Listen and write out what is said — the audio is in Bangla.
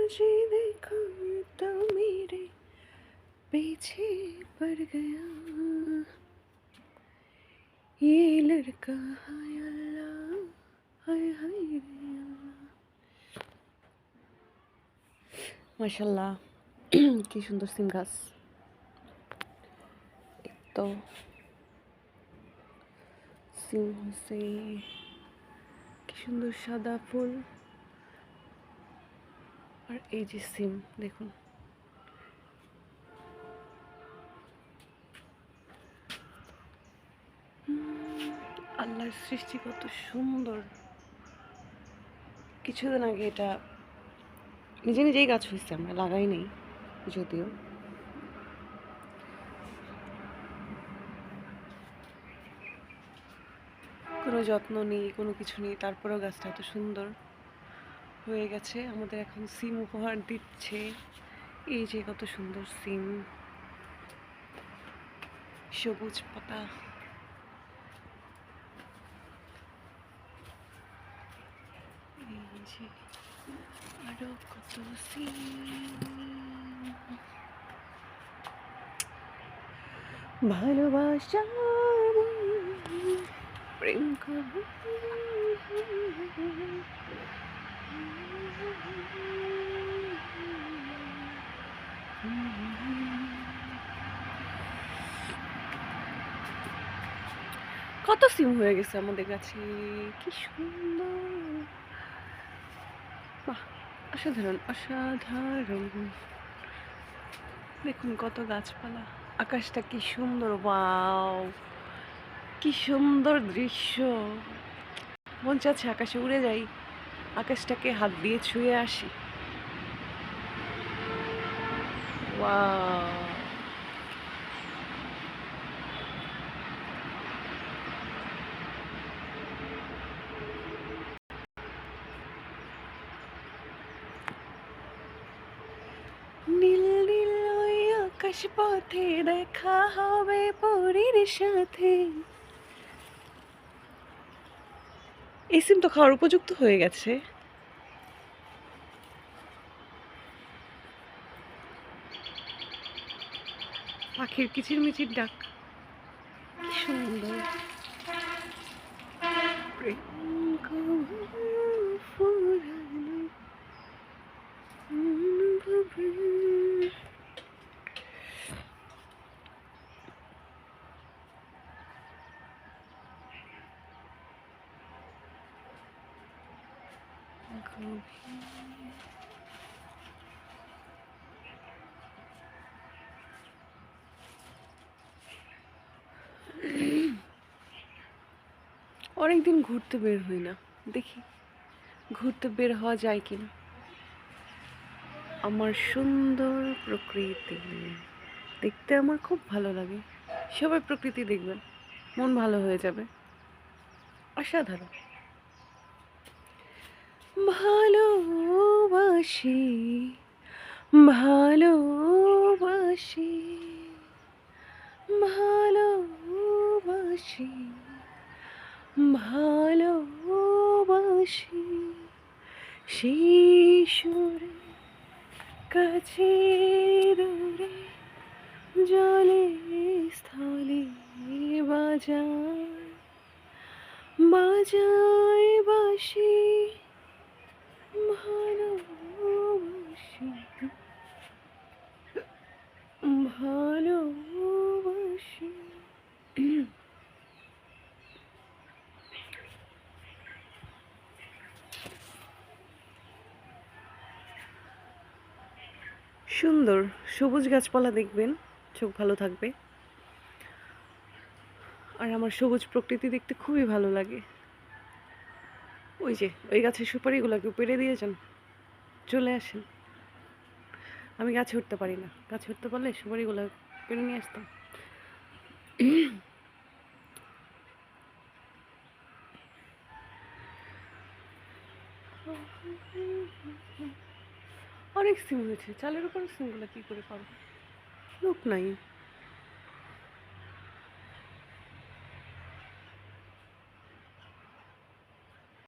जी देखा तो मेरे पीछे पड़ गया ये लड़का, हाय अल्लाह, हाय हाय रे अल्लाह। माशाल्लाह কি সুন্দর সিম গাছ। তো সিম হচ্ছে, কি সুন্দর সাদা ফুল। আর এই যে সিম দেখুন, আল্লাহর সৃষ্টি কত সুন্দর। কিছুদিন আগে এটা নিজে নিজেই গাছ হয়েছে, আমরা লাগাই নেই যদিও। কোনো যত্ন নেই, কোনো কিছু নেই, তারপরেও গাছটা এত সুন্দর হয়ে গেছে। আমাদের এখন সিম উপহার দিচ্ছে। এই যে কত সুন্দর সিম, সবুজ পাতা। এই যে আরো কত সিম। ভালোবাসা প্রেম করব। কত সিম হয়ে গেছে আমাদের কাছে, কি সুন্দর। বাহ, অসাধারণ অসাধারণ। দেখুন কত গাছপালা, আকাশটা কি সুন্দর, ওয়াও কি সুন্দর দৃশ্য। মন চাচ্ছে আকাশে উড়ে যাই, আকাশটাকে হাত দিয়ে ছুঁয়ে আসি। ওয়াও, নীল নীল ওই আকাশ পথে দেখা হবে পরীর সাথে। এই সিম তো খাওয়ার উপযুক্ত হয়ে গেছে। পাখির কিচিরমিচির ডাক, কি সুন্দর। প্রেম ফুরালে অনুভবে। অনেকদিন ঘুরতে বের হই না, দেখি ঘুরতে বের হওয়া যায় কিনা। আমার সুন্দর প্রকৃতি দেখতে আমার খুব ভালো লাগে। সবাই প্রকৃতি দেখবেন, মন ভালো হয়ে যাবে। অসাধারণ। ভালোবাসি ভালোবাসি ভালোবাসি ভালোবাসি, সেই সুরে কাছে দূরে জলে স্থলে বাজায় বাজায় বাসি। ভালোবাসি ভালোবাসি। সুন্দর সবুজ গাছপালা দেখবেন, চোখ ভালো থাকবে। আর আমার সবুজ প্রকৃতি দেখতে খুবই ভালো লাগে। ওই যে ওই গাছের সুপারিগুলোকে পেরে দিয়ে যান, চলে আসেন। আমি গাছে উঠতে পারি না, গাছে উঠতে পারলে সুপারিগুলো পেরে নিয়ে আসতাম। অনেক সিম হয়েছে, চালের উপরে সিমগুলো কি করে পারবো, লোক নাই।